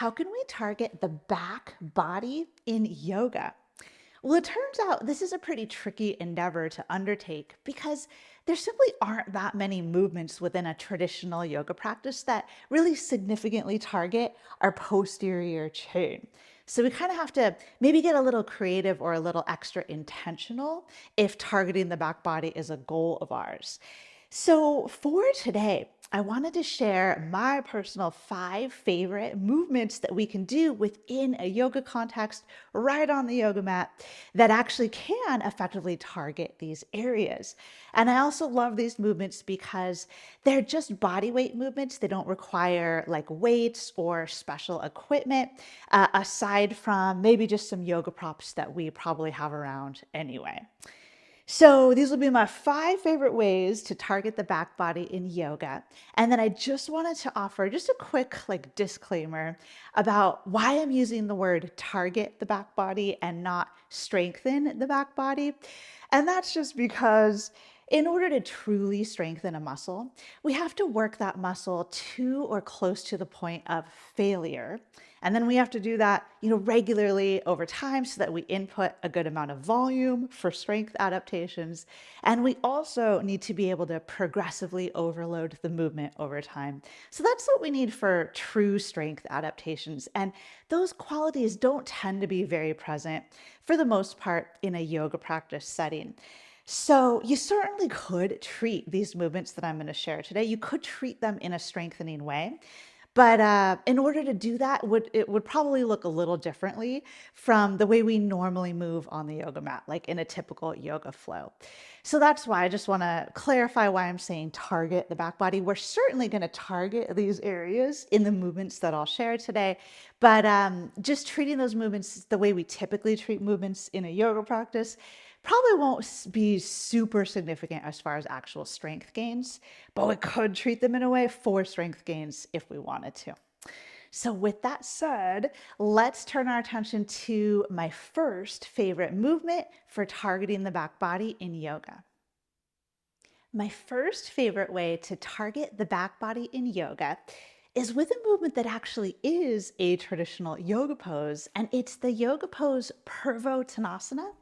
How can we target the back body in yoga? Well, it turns out this is a pretty tricky endeavor to undertake because there simply aren't that many movements within a traditional yoga practice that really significantly target our posterior chain. So we kind of have to maybe get a little creative or a little extra intentional if targeting the back body is a goal of ours. So for today, I wanted to share my personal 5 favorite movements that we can do within a yoga context right on the yoga mat that actually can effectively target these areas. And I also love these movements because they're just body weight movements. They don't require like weights or special equipment, aside from maybe just some yoga props that we probably have around anyway. So these will be my 5 favorite ways to target the back body in yoga. And then I just wanted to offer just a quick like disclaimer about why I'm using the word target the back body and not strengthen the back body. And that's just because in order to truly strengthen a muscle, we have to work that muscle to or close to the point of failure. And then we have to do that, regularly over time so that we input a good amount of volume for strength adaptations. And we also need to be able to progressively overload the movement over time. So that's what we need for true strength adaptations. And those qualities don't tend to be very present for the most part in a yoga practice setting. So you certainly could treat these movements that I'm going to share today. You could treat them in a strengthening way. But in order to do that, it would probably look a little differently from the way we normally move on the yoga mat, like in a typical yoga flow. So that's why I just want to clarify why I'm saying target the back body. We're certainly going to target these areas in the movements that I'll share today, but just treating those movements the way we typically treat movements in a yoga practice probably won't be super significant as far as actual strength gains, but we could treat them in a way for strength gains if we wanted to. So with that said, let's turn our attention to my first favorite movement for targeting the back body in yoga. My first favorite way to target the back body in yoga is with a movement that actually is a traditional yoga pose, and it's the yoga pose Purvottanasana.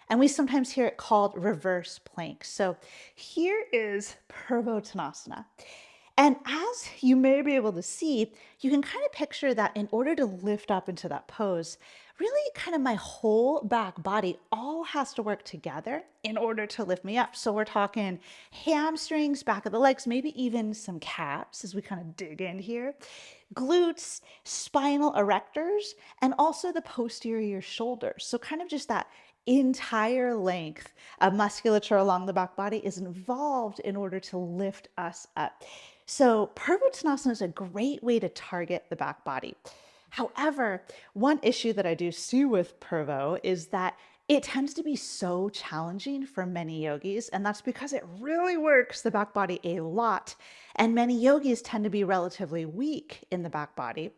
And we sometimes hear it called reverse plank. So here is Purvottanasana. And as you may be able to see, you can kind of picture that in order to lift up into that pose, really kind of my whole back body all has to work together in order to lift me up. So we're talking hamstrings, back of the legs, maybe even some calves as we kind of dig in here, glutes, spinal erectors, and also the posterior shoulders. So kind of just that entire length of musculature along the back body is involved in order to lift us up. So Purvottanasana is a great way to target the back body. However, one issue that I do see with Purvo is that it tends to be so challenging for many yogis, and that's because it really works the back body a lot. And many yogis tend to be relatively weak in the back body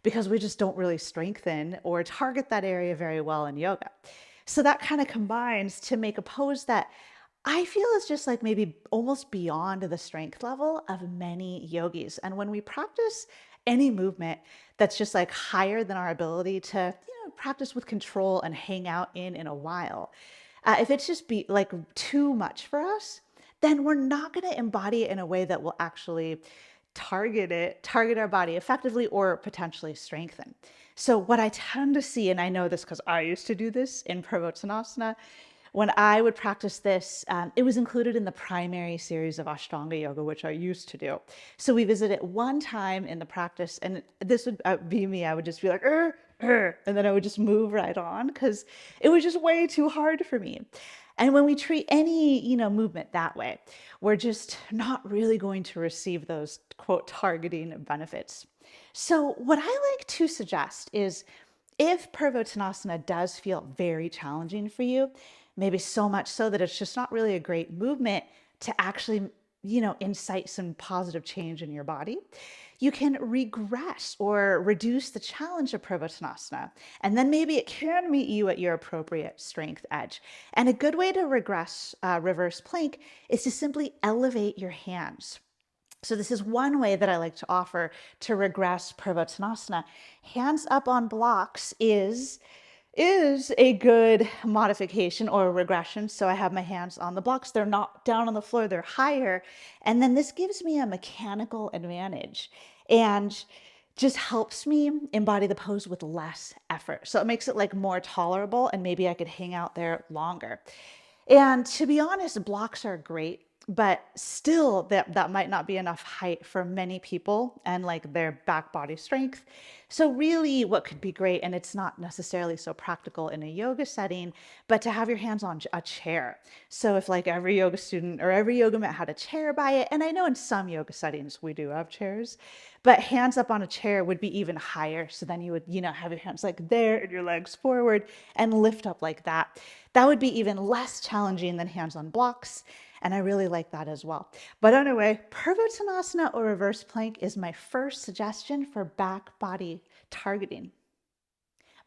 because we just don't really strengthen or target that area very well in yoga. So that kind of combines to make a pose that I feel is just like maybe almost beyond the strength level of many yogis. And when we practice any movement that's just like higher than our ability to, practice with control and hang out in a while, if it's just be like too much for us, then we're not going to embody it in a way that will actually target our body effectively or potentially strengthen. So what I tend to see, and I know this because I used to do this in Purvottanasana, when I would practice this, it was included in the primary series of Ashtanga yoga, which I used to do. So we visited it one time in the practice, and this would be me. I would just be like, and then I would just move right on because it was just way too hard for me. And when we treat any, movement that way, we're just not really going to receive those quote targeting benefits. So what I like to suggest is if Purvottanasana does feel very challenging for you, maybe so much so that it's just not really a great movement to actually, incite some positive change in your body, you can regress or reduce the challenge of Purvottanasana. And then maybe it can meet you at your appropriate strength edge. And a good way to regress reverse plank is to simply elevate your hands. So this is one way that I like to offer to regress Purvottanasana. Hands up on blocks is a good modification or a regression. So I have my hands on the blocks. They're not down on the floor, they're higher. And then this gives me a mechanical advantage and just helps me embody the pose with less effort. So it makes it like more tolerable and maybe I could hang out there longer. And to be honest, blocks are great, but still that might not be enough height for many people and like their back body strength. So really what could be great, and it's not necessarily so practical in a yoga setting, but to have your hands on a chair. So if like every yoga student or every yoga mat had a chair by it, and I know in some yoga settings we do have chairs, but hands up on a chair would be even higher. So then you would, have your hands like there and your legs forward and lift up like that. That would be even less challenging than hands on blocks. And I really like that as well. But anyway, Purvottanasana or reverse plank is my first suggestion for back body targeting.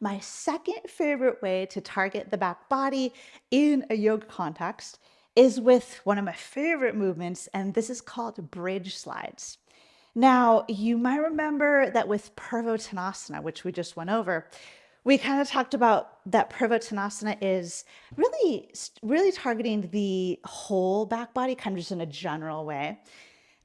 My second favorite way to target the back body in a yoga context is with one of my favorite movements, and this is called bridge slides. Now, you might remember that with Purvottanasana, which we just went over, we kind of talked about that Purvottanasana is really targeting the whole back body, kind of just in a general way.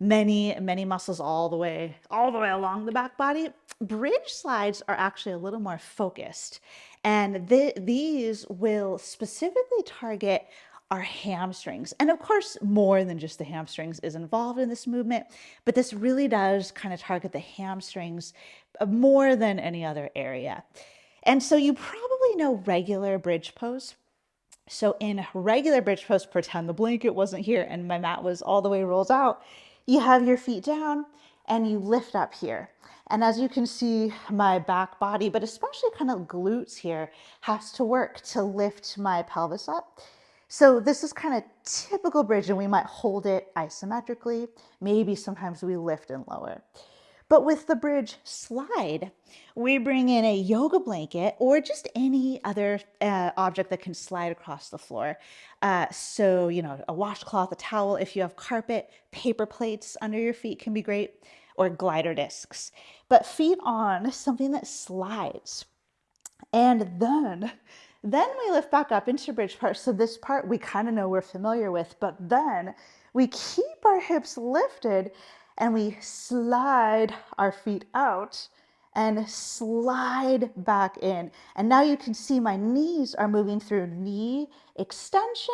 Many muscles all the way along the back body. Bridge slides are actually a little more focused, and these will specifically target our hamstrings. And of course, more than just the hamstrings is involved in this movement, but this really does kind of target the hamstrings more than any other area. And so you probably know regular bridge pose. So in regular bridge pose, pretend the blanket wasn't here and my mat was all the way rolled out. You have your feet down and you lift up here. And as you can see, my back body, but especially kind of glutes here, has to work to lift my pelvis up. So this is kind of typical bridge, and we might hold it isometrically. Maybe sometimes we lift and lower. But with the bridge slide, we bring in a yoga blanket or just any other object that can slide across the floor. So, a washcloth, a towel, if you have carpet, paper plates under your feet can be great, or glider discs. But feet on something that slides. And then we lift back up into bridge part. So this part we kind of know we're familiar with, but then we keep our hips lifted and we slide our feet out and slide back in. And now you can see my knees are moving through knee extension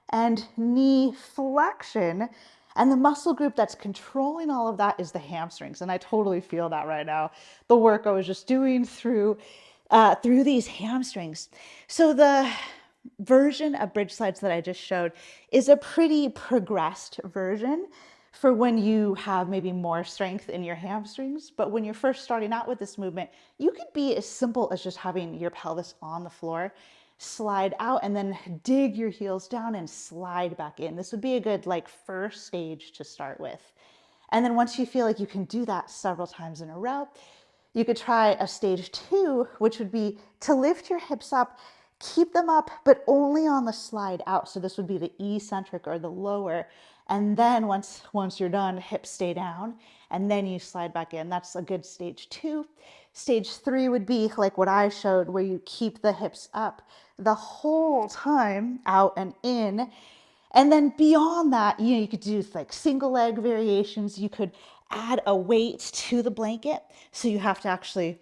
and knee flexion. And the muscle group that's controlling all of that is the hamstrings. And I totally feel that right now. The work I was just doing through these hamstrings. So the version of bridge slides that I just showed is a pretty progressed version for when you have maybe more strength in your hamstrings. But when you're first starting out with this movement, you could be as simple as just having your pelvis on the floor, slide out, and then dig your heels down and slide back in. This would be a good first stage to start with. And then once you feel like you can do that several times in a row, you could try a stage 2, which would be to lift your hips up, keep them up, but only on the slide out. So this would be the eccentric or the lower. And then once you're done, hips stay down, and then you slide back in. That's a good stage 2. Stage 3 would be like what I showed, where you keep the hips up the whole time, out and in. And then beyond that, you could do single leg variations. You could add a weight to the blanket. So you have to actually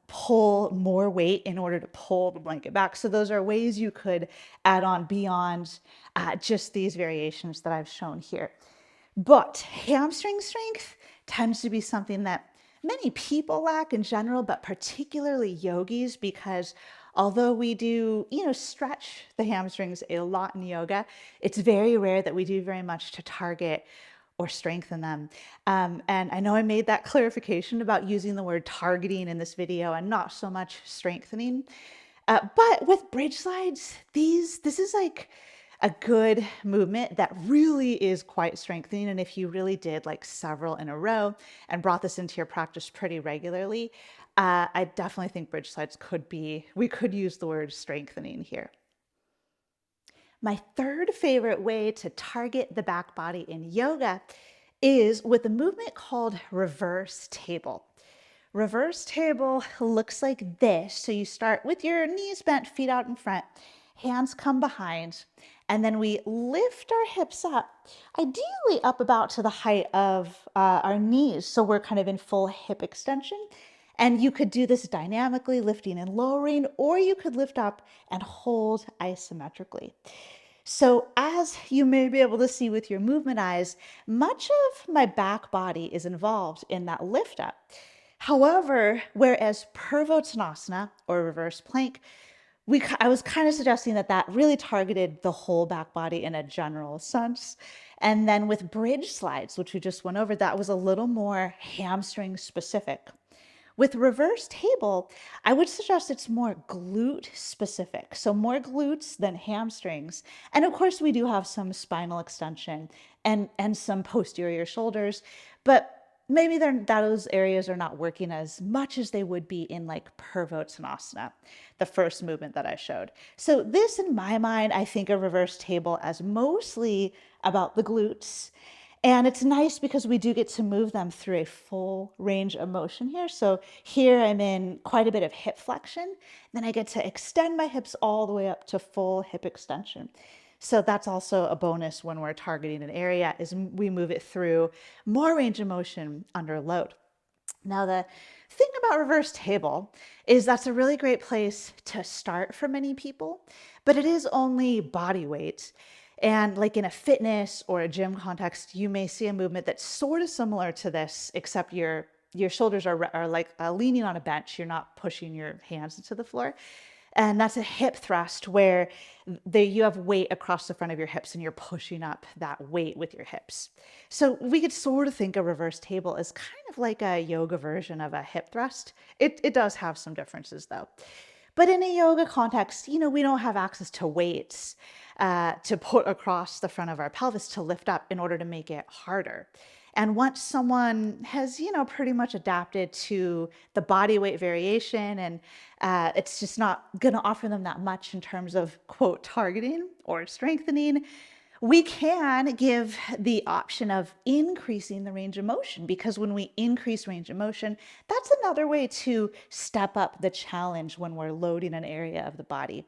pull more weight in order to pull the blanket back. So those are ways you could add on beyond just these variations that I've shown here. But hamstring strength tends to be something that many people lack in general, but particularly yogis, because although we do, stretch the hamstrings a lot in yoga, it's very rare that we do very much to target or strengthen them. And I know I made that clarification about using the word targeting in this video and not so much strengthening. But with bridge slides, this is a good movement that really is quite strengthening. And if you really did several in a row and brought this into your practice pretty regularly, I definitely think bridge slides we could use the word strengthening here. My third favorite way to target the back body in yoga is with a movement called reverse table. Reverse table looks like this. So you start with your knees bent, feet out in front, hands come behind, and then we lift our hips up, ideally up about to the height of our knees. So we're kind of in full hip extension. And you could do this dynamically, lifting and lowering, or you could lift up and hold isometrically. So as you may be able to see with your movement eyes, much of my back body is involved in that lift up. However, whereas Purvottanasana or reverse plank, I was kind of suggesting that that really targeted the whole back body in a general sense. And then with bridge slides, which we just went over, that was a little more hamstring specific. With reverse table, I would suggest it's more glute specific. So more glutes than hamstrings. And of course, we do have some spinal extension and some posterior shoulders, but maybe those areas are not working as much as they would be in like Purvottanasana, the first movement that I showed. So this, in my mind, I think of reverse table as mostly about the glutes. And it's nice because we do get to move them through a full range of motion here. So here I'm in quite a bit of hip flexion. Then I get to extend my hips all the way up to full hip extension. So that's also a bonus when we're targeting an area, is we move it through more range of motion under load. Now, the thing about reverse table is that's a really great place to start for many people, but it is only body weight. And like in a fitness or a gym context, you may see a movement that's sort of similar to this, except your shoulders are like leaning on a bench. You're not pushing your hands into the floor. And that's a hip thrust where you have weight across the front of your hips and you're pushing up that weight with your hips. So we could sort of think of reverse table as kind of like a yoga version of a hip thrust. It does have some differences though. But in a yoga context, we don't have access to weights to put across the front of our pelvis to lift up in order to make it harder. And once someone has, pretty much adapted to the body weight variation and it's just not going to offer them that much in terms of, quote, targeting or strengthening, we can give the option of increasing the range of motion, because when we increase range of motion, that's another way to step up the challenge when we're loading an area of the body.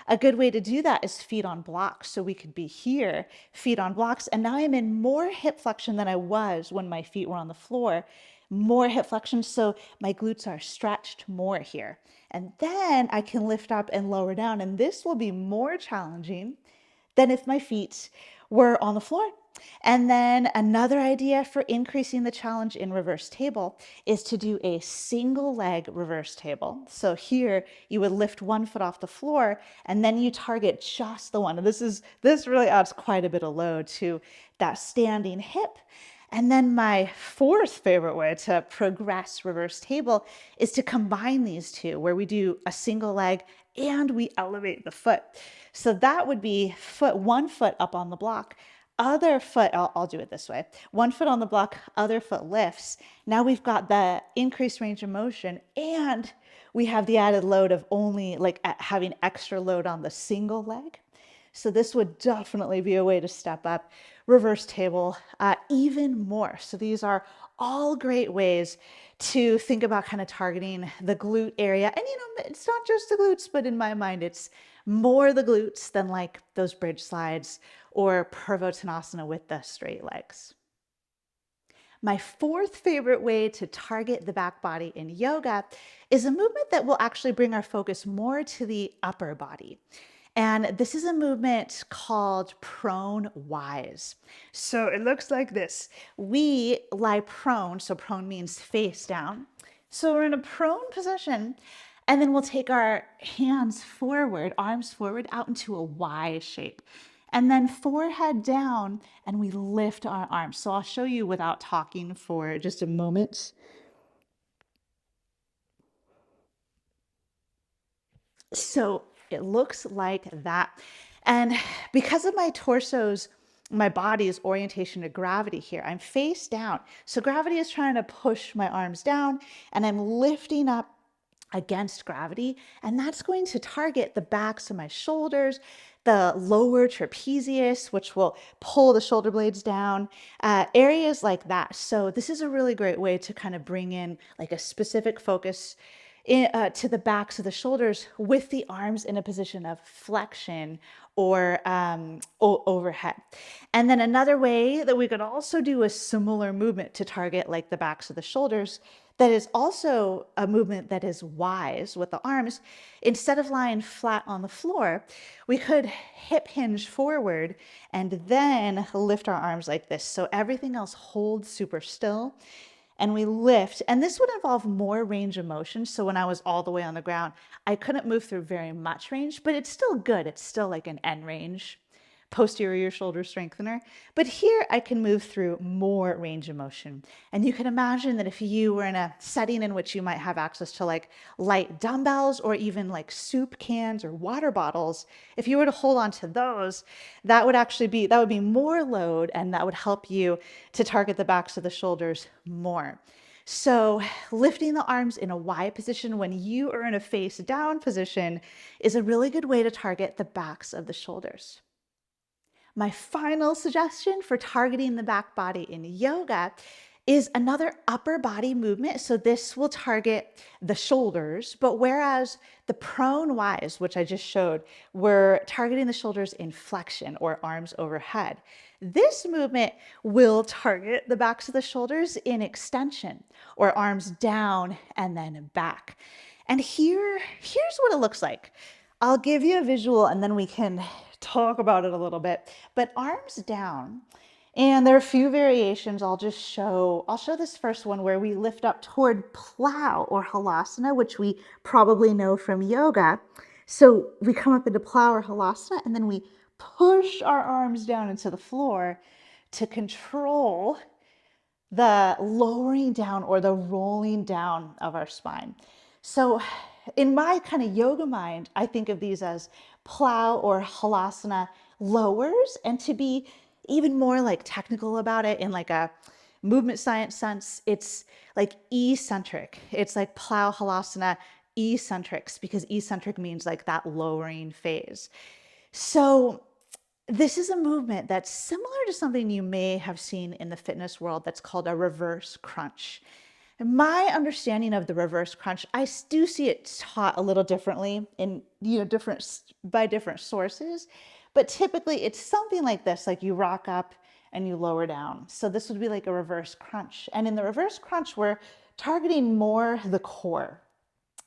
A good way to do that is feet on blocks. So we could be here, feet on blocks, and now I'm in more hip flexion than I was when my feet were on the floor. More hip flexion, so my glutes are stretched more here. And then I can lift up and lower down, and this will be more challenging than if my feet were on the floor. And then another idea for increasing the challenge in reverse table is to do a single leg reverse table. So here you would lift one foot off the floor and then you target just the one. And this really adds quite a bit of load to that standing hip. And then my fourth favorite way to progress reverse table is to combine these two, where we do a single leg and we elevate the foot. So that would be one foot up on the block, other foot, I'll do it this way. One foot on the block, other foot lifts. Now we've got the increased range of motion and we have the added load of only having extra load on the single leg. So this would definitely be a way to step up reverse table even more. So these are all great ways to think about kind of targeting the glute area. And it's not just the glutes, but in my mind, it's more the glutes than like those bridge slides or Purvottanasana with the straight legs. My fourth favorite way to target the back body in yoga is a movement that will actually bring our focus more to the upper body. And this is a movement called prone wise. So it looks like this. We lie prone, so prone means face down. So we're in a prone position, and then we'll take our hands forward, arms forward out into a Y shape. And then forehead down, and we lift our arms. So I'll show you without talking for just a moment. So it looks like that. And because of my body's orientation to gravity here, I'm face down. So gravity is trying to push my arms down and I'm lifting up against gravity. And that's going to target the backs of my shoulders, the lower trapezius, which will pull the shoulder blades down, areas like that. So this is a really great way to kind of bring in like a specific focus to the backs of the shoulders with the arms in a position of flexion or overhead. And then another way that we could also do a similar movement to target like the backs of the shoulders, that is also a movement that is wise with the arms. Instead of lying flat on the floor, we could hip hinge forward and then lift our arms like this. So everything else holds super still and we lift. And this would involve more range of motion. So when I was all the way on the ground, I couldn't move through very much range, but it's still good. It's still like an end range posterior shoulder strengthener. But here I can move through more range of motion. And you can imagine that if you were in a setting in which you might have access to like light dumbbells or even like soup cans or water bottles, if you were to hold on to those, that would be more load, and that would help you to target the backs of the shoulders more. So lifting the arms in a Y position when you are in a face down position is a really good way to target the backs of the shoulders. My final suggestion for targeting the back body in yoga is another upper body movement. So this will target the shoulders, but whereas the prone Ys, which I just showed, were targeting the shoulders in flexion or arms overhead, this movement will target the backs of the shoulders in extension or arms down and then back. And here's what it looks like. I'll give you a visual and then we can talk about it a little bit, but arms down. And there are a few variations. I'll show this first one where we lift up toward plow or halasana, which we probably know from yoga. So we come up into plow or halasana and then we push our arms down into the floor to control the lowering down or the rolling down of our spine. So in my kind of yoga mind, I think of these as plow or halasana lowers, and to be even more like technical about it in like a movement science sense, it's like eccentric. It's like plow halasana eccentrics, because eccentric means like that lowering phase. So this is a movement that's similar to something you may have seen in the fitness world that's called a reverse crunch. My understanding of the reverse crunch, I do see it taught a little differently in by different sources, but typically it's something like this, like you rock up and you lower down. So this would be like a reverse crunch. And in the reverse crunch, we're targeting more the core.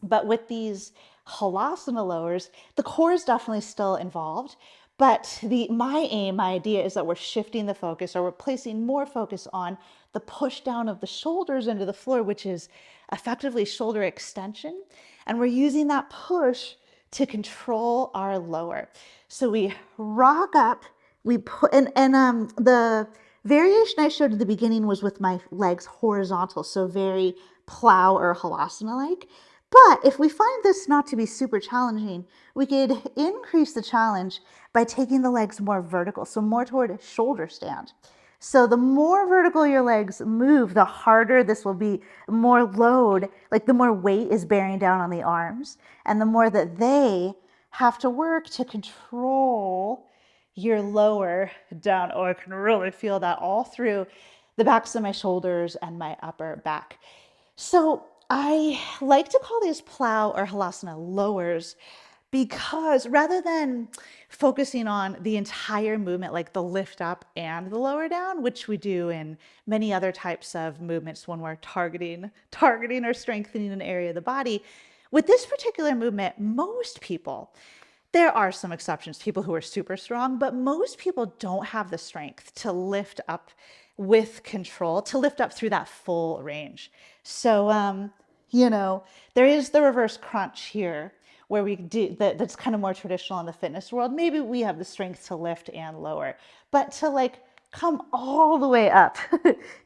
But with these halasana lowers, the core is definitely still involved. But my idea is that we're shifting the focus, or we're placing more focus on the push down of the shoulders into the floor, which is effectively shoulder extension. And we're using that push to control our lower. So we rock up, we put, the variation I showed at the beginning was with my legs horizontal, so very plow or halasana-like. But if we find this not to be super challenging, we could increase the challenge by taking the legs more vertical, so more toward a shoulder stand. So the more vertical your legs move, the harder this will be, more load, like the more weight is bearing down on the arms, and the more that they have to work to control your lower down. Oh, I can really feel that all through the backs of my shoulders and my upper back. So I like to call these plow or halasana lowers, because rather than focusing on the entire movement, like the lift up and the lower down, which we do in many other types of movements when we're targeting or strengthening an area of the body, with this particular movement, most people, there are some exceptions, people who are super strong, but most people don't have the strength to lift up with control, to lift up through that full range. So, there is the reverse crunch here, where we do that's kind of more traditional in the fitness world. Maybe we have the strength to lift and lower, but to like come all the way up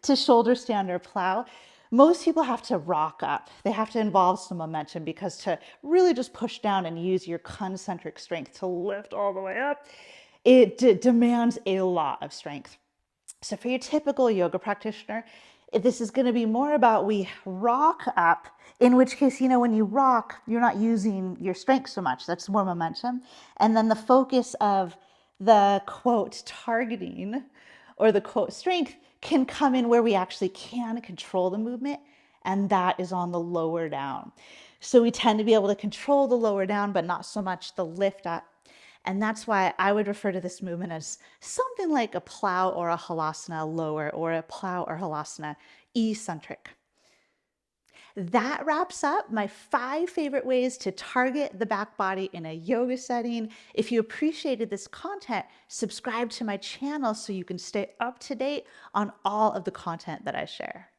to shoulder stand or plow, most people have to rock up. They have to involve some momentum, because to really just push down and use your concentric strength to lift all the way up, it demands a lot of strength. So for your typical yoga practitioner, This is going to be more about we rock up, in which case, when you rock, you're not using your strength so much. That's more momentum. And then the focus of the quote targeting or the quote strength can come in where we actually can control the movement, and that is on the lower down. So we tend to be able to control the lower down, but not so much the lift up. And that's why I would refer to this movement as something like a plow or a halasana lower, or a plow or halasana eccentric. That wraps up my 5 favorite ways to target the back body in a yoga setting. If you appreciated this content, subscribe to my channel so you can stay up to date on all of the content that I share.